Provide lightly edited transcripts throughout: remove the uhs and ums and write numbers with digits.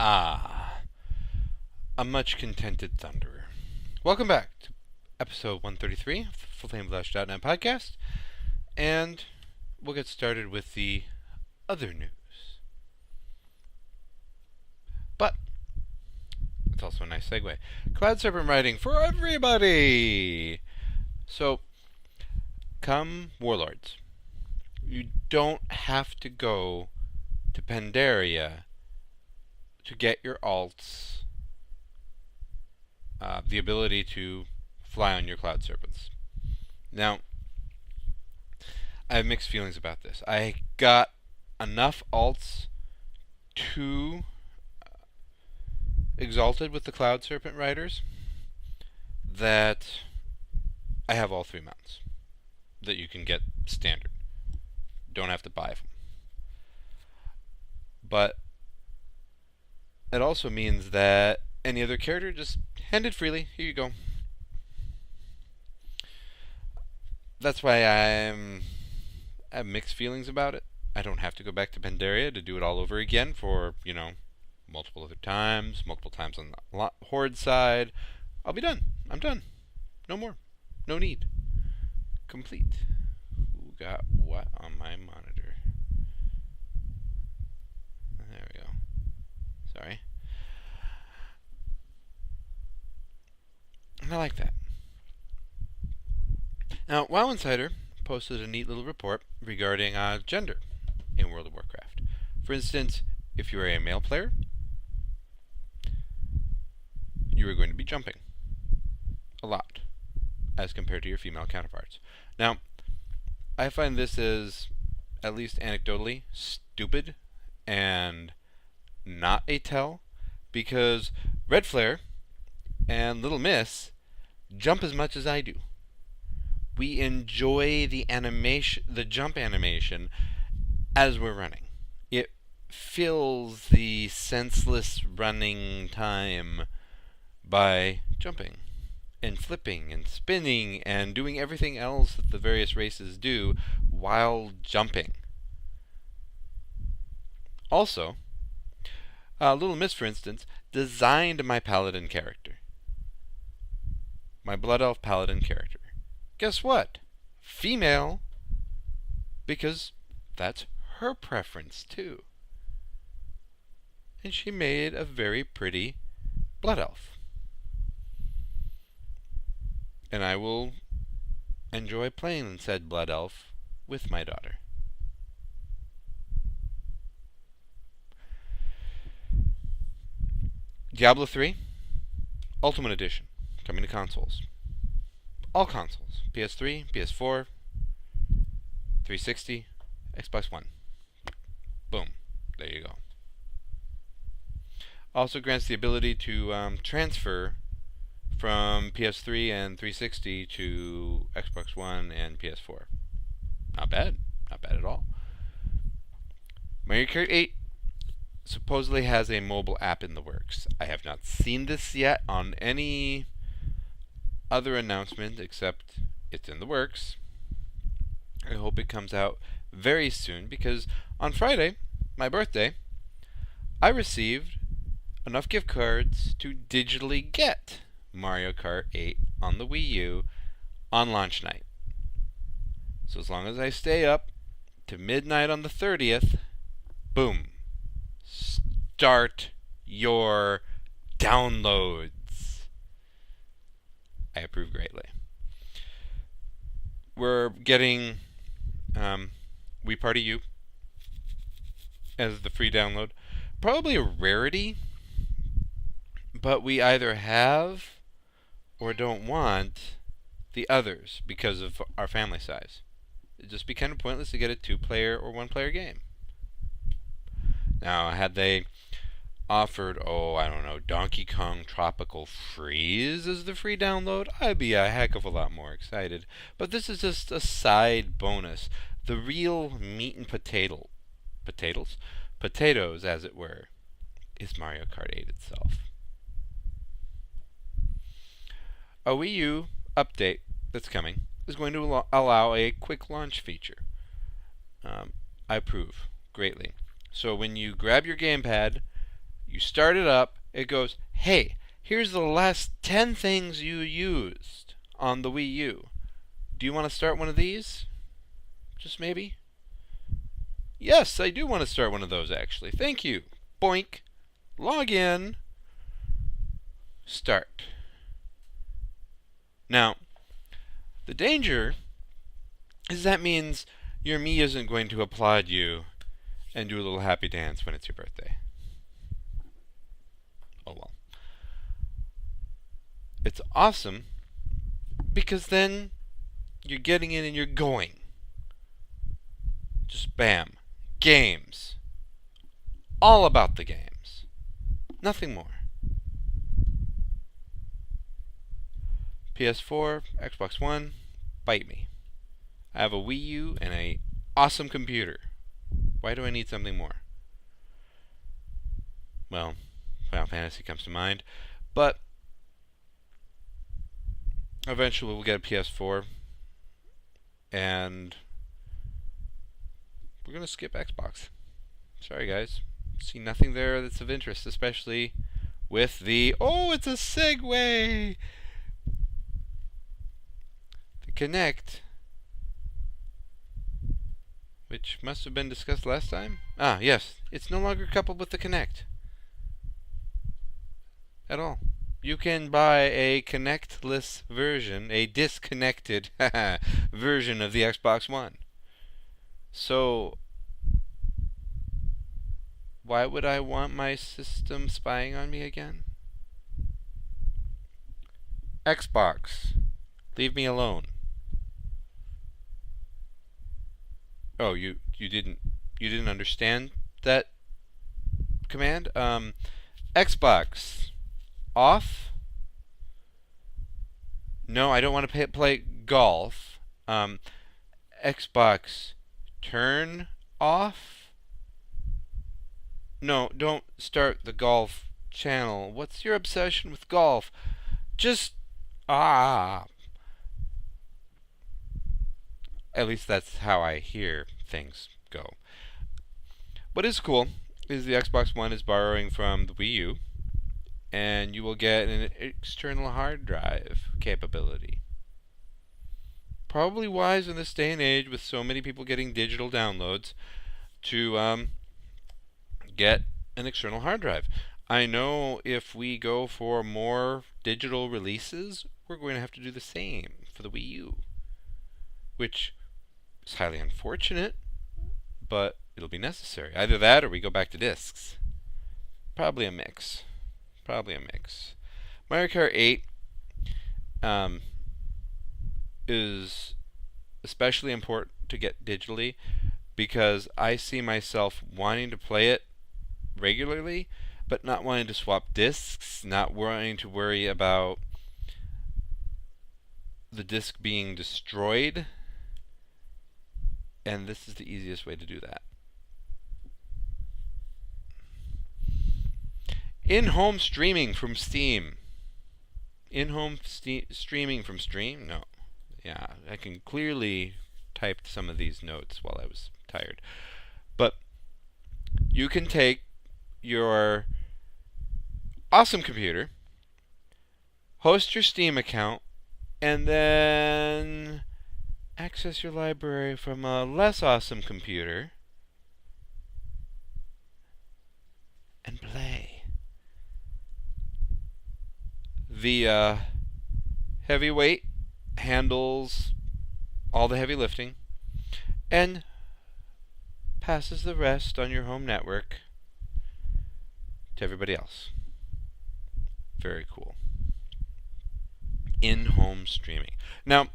Ah, a much contented thunderer. Welcome back to episode 133 of the FlameFlash.net podcast, and we'll get started with the other news. But it's also a nice segue. Cloud Serpent writing for everybody! So, come Warlords. You don't have to go to Pandaria to get your alts the ability to fly on your Cloud Serpents. Now, I have mixed feelings about this. I got enough alts to Exalted with the Cloud Serpent Riders that I have all three mounts that you can get standard. Don't have to buy them. But it also means that any other character, just hand it freely. Here you go. That's why I have mixed feelings about it. I don't have to go back to Pandaria to do it all over again for, multiple other times, multiple times on the Horde side. I'll be done. I'm done. No more. No need. Complete. Who got what on my monitor? There we go. Sorry. And I like that. Now, WoW Insider posted a neat little report regarding gender in World of Warcraft. For instance, if you are a male player, you are going to be jumping a lot as compared to your female counterparts. Now, I find this is, at least anecdotally, stupid and not a tell, because Red Flare and Little Miss jump as much as I do. We enjoy the animation, the jump animation, as we're running. It fills the senseless running time by jumping and flipping and spinning and doing everything else that the various races do while jumping. Also, Little Miss, for instance, designed my paladin character. My Blood Elf paladin character. Guess what? Female, because that's her preference too. And she made a very pretty Blood Elf. And I will enjoy playing said Blood Elf with my daughter. Diablo 3 Ultimate Edition coming to consoles. All consoles. PS3, PS4, 360, Xbox One. Boom. There you go. Also grants the ability to transfer from PS3 and 360 to Xbox One and PS4. Not bad. Not bad at all. Mario Kart 8 supposedly has a mobile app in the works. I have not seen this yet on any other announcement except it's in the works. I hope it comes out very soon because on Friday, my birthday, I received enough gift cards to digitally get Mario Kart 8 on the Wii U on launch night. So as long as I stay up to midnight on the 30th, boom, start your downloads. I approve greatly. We're getting We Party U as the free download. Probably a rarity, but we either have or don't want the others because of our family size. It'd just be kind of pointless to get a 2-player or 1-player game. Now, had they offered, Donkey Kong Tropical Freeze as the free download, I'd be a heck of a lot more excited. But this is just a side bonus. The real meat and potatoes, as it were, is Mario Kart 8 itself. A Wii U update that's coming is going to allow a quick launch feature. I approve greatly. So when you grab your gamepad, You start it up, it goes, hey, here's the last 10 things you used on the Wii U. Do you want to start one of these? Just maybe? Yes, I do want to start one of those, actually. Thank you. Boink. Log in. Start. Now, the danger is that means your me isn't going to applaud you and do a little happy dance when it's your birthday. Oh well. It's awesome because then you're getting in and you're going. Just bam. Games. All about the games. Nothing more. PS4, Xbox One, bite me. I have a Wii U and an awesome computer. Why do I need something more? Well, Final Fantasy comes to mind, but eventually we'll get a PS4, and we're going to skip Xbox. Sorry, guys. See nothing there that's of interest, especially with the... Oh, it's a segue! The Kinect, which must have been discussed last time. Ah, yes. It's no longer coupled with the Kinect. At all. You can buy a Kinect-less version, a disconnected version of the Xbox One. So, why would I want my system spying on me again? Xbox, leave me alone. Oh, you didn't understand that command? Xbox off. No, I don't want to play golf. Xbox turn off. No, don't start the golf channel. What's your obsession with golf? Just At least that's how I hear things go. What is cool is the Xbox One is borrowing from the Wii U, and you will get an external hard drive capability. Probably wise in this day and age with so many people getting digital downloads to get an external hard drive. I know if we go for more digital releases, we're going to have to do the same for the Wii U, which is highly unfortunate, but it'll be necessary. Either that or we go back to discs. Probably a mix. Mario Kart 8 is especially important to get digitally because I see myself wanting to play it regularly, but not wanting to swap discs, not wanting to worry about the disc being destroyed. And this is the easiest way to do that. InHome Streaming from Steam. InHome Streaming from Steam? No. Yeah, I can clearly type some of these notes while I was tired. But you can take your awesome computer, host your Steam account, and then access your library from a less awesome computer and play. The heavyweight handles all the heavy lifting and passes the rest on your home network to everybody else. Very cool. InHome Streaming. Now,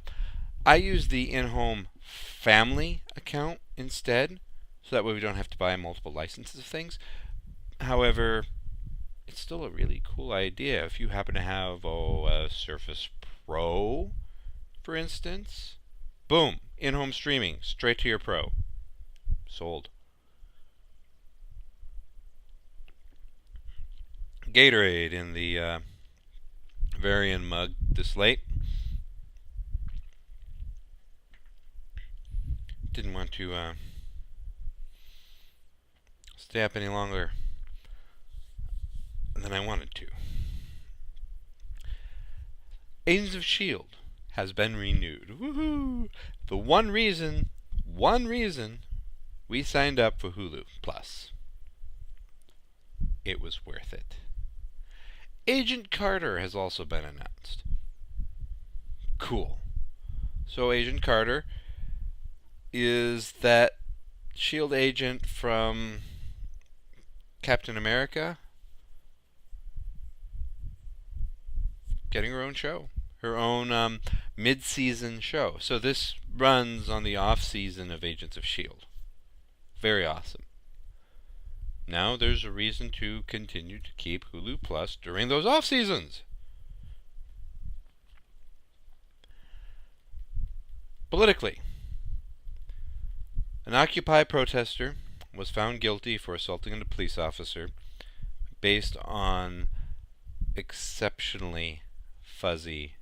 I use the InHome family account instead, so that way we don't have to buy multiple licenses of things. However, it's still a really cool idea. If you happen to have a Surface Pro, for instance, boom, InHome Streaming, straight to your Pro. Sold. Gatorade in the Varian mug this late. Didn't want to stay up any longer. than I wanted to. Agents of S.H.I.E.L.D. has been renewed. Woohoo! The one reason we signed up for Hulu Plus. It was worth it. Agent Carter has also been announced. Cool. So Agent Carter is that S.H.I.E.L.D. agent from Captain America getting her own show. Her own mid-season show. So this runs on the off-season of Agents of S.H.I.E.L.D. Very awesome. Now there's a reason to continue to keep Hulu Plus during those off-seasons. Politically, an Occupy protester was found guilty for assaulting a police officer based on exceptionally fuzzy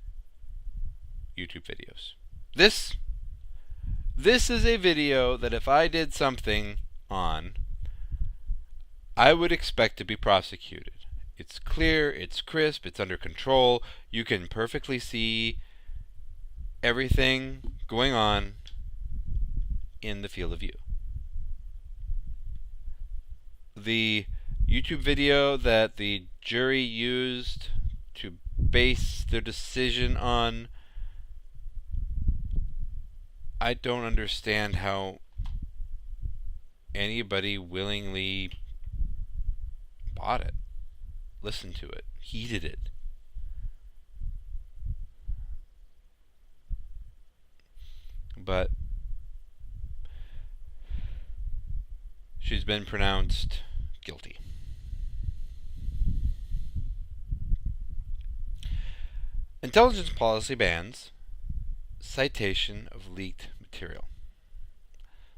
YouTube videos. This is a video that if I did something on, I would expect to be prosecuted. It's clear, it's crisp, it's under control. You can perfectly see everything going on in the field of view. The YouTube video that the jury used to base their decision on, I don't understand how anybody willingly bought it, listened to it, heeded it. But she's been pronounced guilty. Intelligence policy bans citation of leaked material.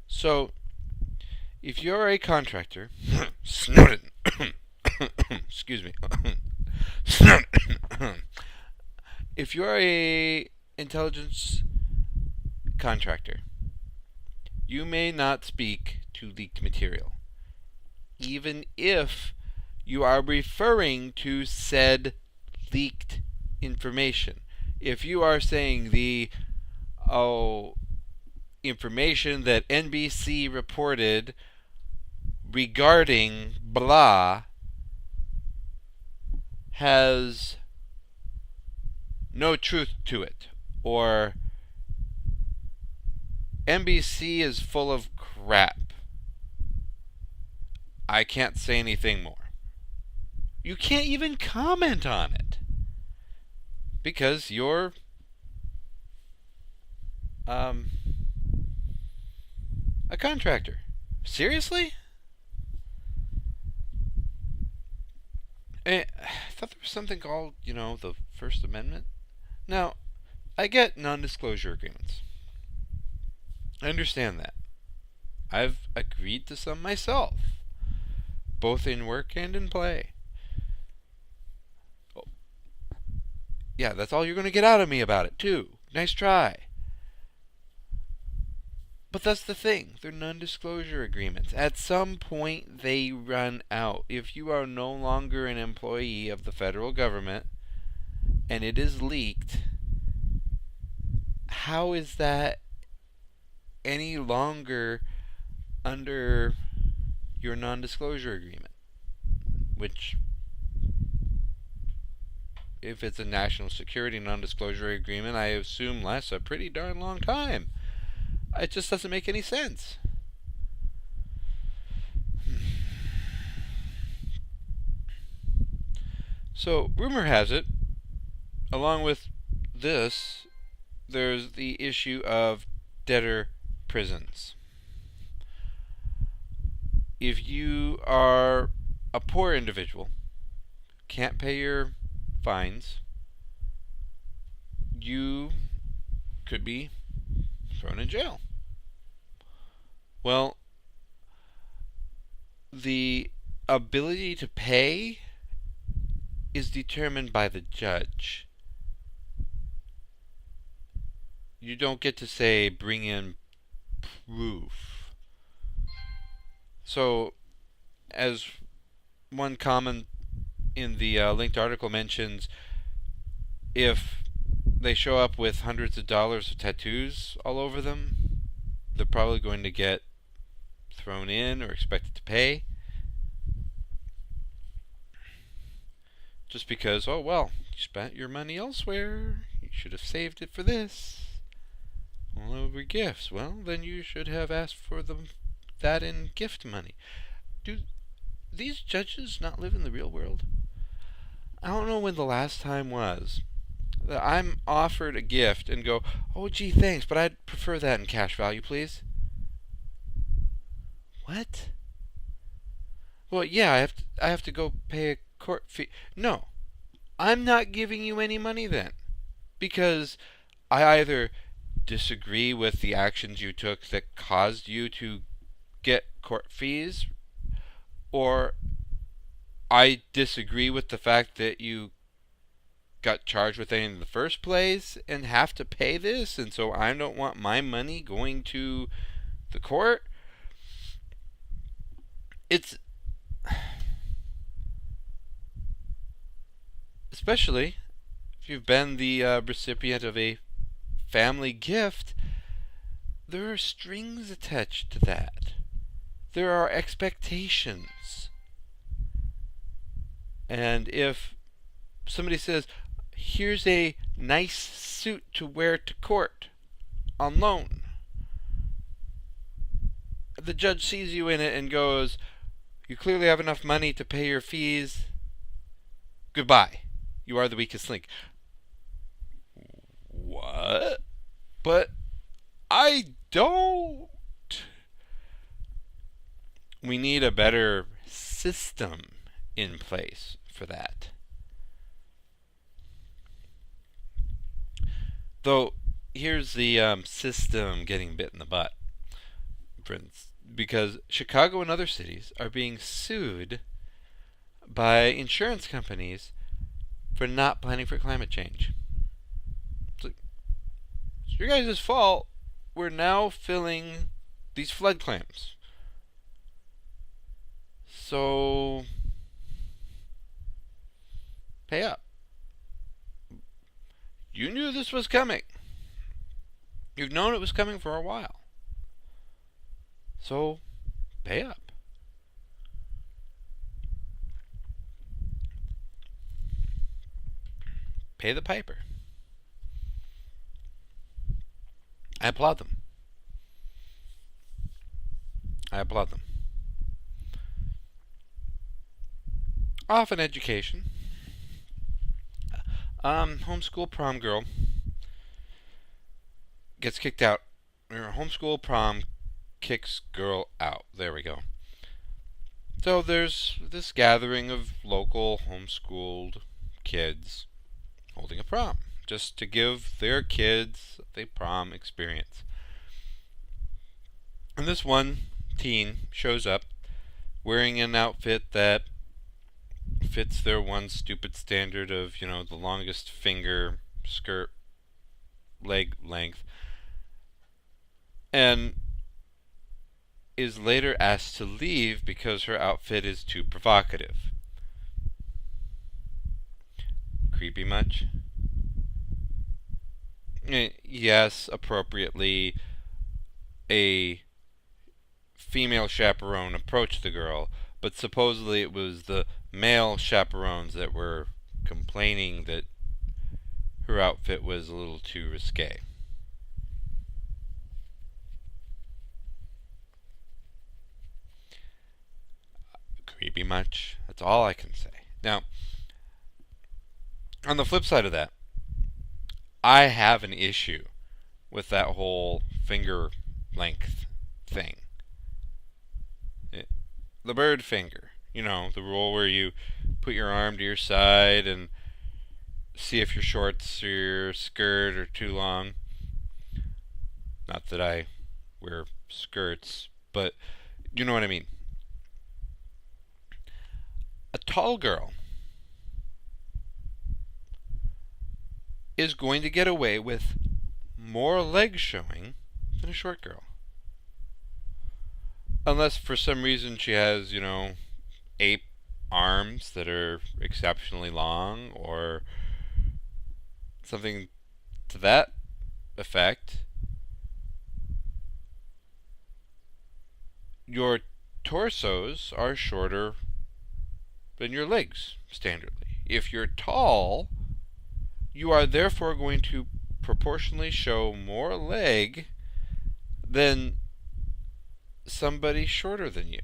So, if you're a contractor, Snowden, excuse me, Snowden, if you're a intelligence contractor, you may not speak to leaked material, even if you are referring to said leaked information. If you are saying the information that NBC reported regarding blah has no truth to it, or NBC is full of crap, I can't say anything more. You can't even comment on it because you're a contractor. Seriously? I thought there was something called, the First Amendment. Now, I get non-disclosure agreements. I understand that. I've agreed to some myself, both in work and in play. Oh, yeah, that's all you're going to get out of me about it, too. Nice try. But that's the thing. They're non-disclosure agreements. At some point, they run out. If you are no longer an employee of the federal government and it is leaked, how is that any longer under your non-disclosure agreement? Which, if it's a national security non-disclosure agreement, I assume lasts a pretty darn long time. It just doesn't make any sense. So, rumor has it, along with this, there's the issue of debtor prisons. If you are a poor individual, can't pay your fines, you could be thrown in jail. Well, the ability to pay is determined by the judge. You don't get to say, bring in proof. So, as one common in the linked article mentions if they show up with hundreds of dollars of tattoos all over them, they're probably going to get thrown in or expected to pay. Just because, oh well, you spent your money elsewhere. You should have saved it for this. Well, it would be gifts. Well, then you should have asked for that in gift money. Do these judges not live in the real world? I don't know when the last time was that I'm offered a gift and go, oh gee, thanks, but I'd prefer that in cash value, please. What? Well, yeah, I have to go pay a court fee. No, I'm not giving you any money then, because I either disagree with the actions you took that caused you to get court fees, or I disagree with the fact that you got charged with it in the first place and have to pay this, and so I don't want my money going to the court. It's especially if you've been the recipient of a family gift, there are strings attached to that. There are expectations. And if somebody says, here's a nice suit to wear to court on loan, the judge sees you in it and goes, you clearly have enough money to pay your fees. Goodbye. You are the weakest link. What? But I don't. We need a better system in place for that. Though, here's the system getting bit in the butt. Because Chicago and other cities are being sued by insurance companies for not planning for climate change. It's your guys' fault. We're now filling these flood claims. So, pay up. You knew this was coming. You've known it was coming for a while. So, pay up. Pay the piper. I applaud them. Off in education. Homeschool prom girl gets kicked out. Homeschool prom kicks girl out. There we go. So there's this gathering of local homeschooled kids holding a prom, just to give their kids the prom experience. And this one teen shows up wearing an outfit that fits their one stupid standard of, the longest finger skirt leg length, and is later asked to leave because her outfit is too provocative. Creepy much? Yes, appropriately, a female chaperone approached the girl, but supposedly it was the male chaperones that were complaining that her outfit was a little too risque. Creepy much? That's all I can say. Now, on the flip side of that, I have an issue with that whole finger length thing. The bird finger. The rule where you put your arm to your side and see if your shorts or your skirt are too long. Not that I wear skirts, but you know what I mean. A tall girl is going to get away with more legs showing than a short girl. Unless for some reason she has, arms that are exceptionally long or something to that effect, your torsos are shorter than your legs, standardly. If you're tall, you are therefore going to proportionally show more leg than somebody shorter than you.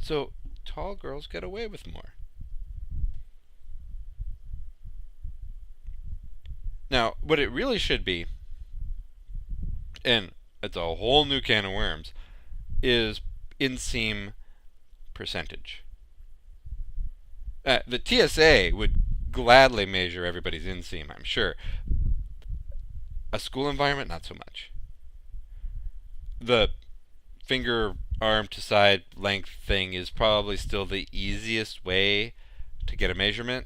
So tall girls get away with more. Now, what it really should be, and it's a whole new can of worms, is inseam percentage. The TSA would gladly measure everybody's inseam, I'm sure. A school environment, not so much. The finger arm to side length thing is probably still the easiest way to get a measurement,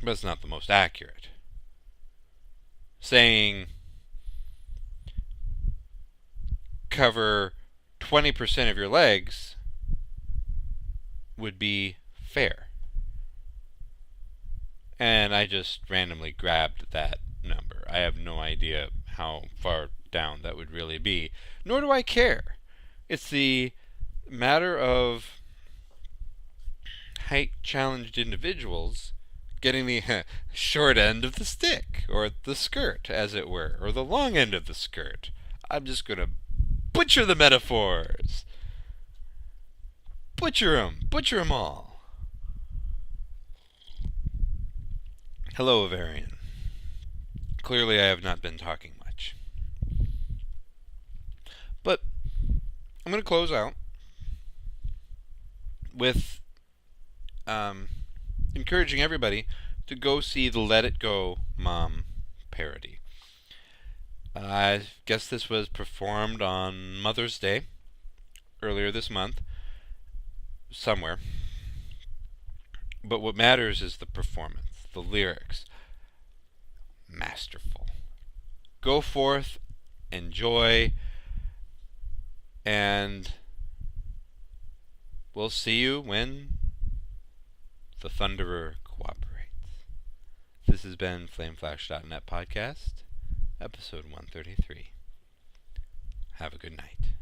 but it's not the most accurate. Saying cover 20% of your legs would be fair. And I just randomly grabbed that number. I have no idea how far down that would really be, nor do I care. It's the matter of height-challenged individuals getting the short end of the stick, or the skirt, as it were, or the long end of the skirt. I'm just going to butcher the metaphors. Butcher 'em all. Hello, Avarian. Clearly I have not been talking much. But I'm going to close out with encouraging everybody to go see the Let It Go Mom parody. I guess this was performed on Mother's Day earlier this month, somewhere. But what matters is the performance, the lyrics. Masterful. Go forth, enjoy, and we'll see you when the Thunderer cooperates. This has been FlameFlash.net podcast, episode 133. Have a good night.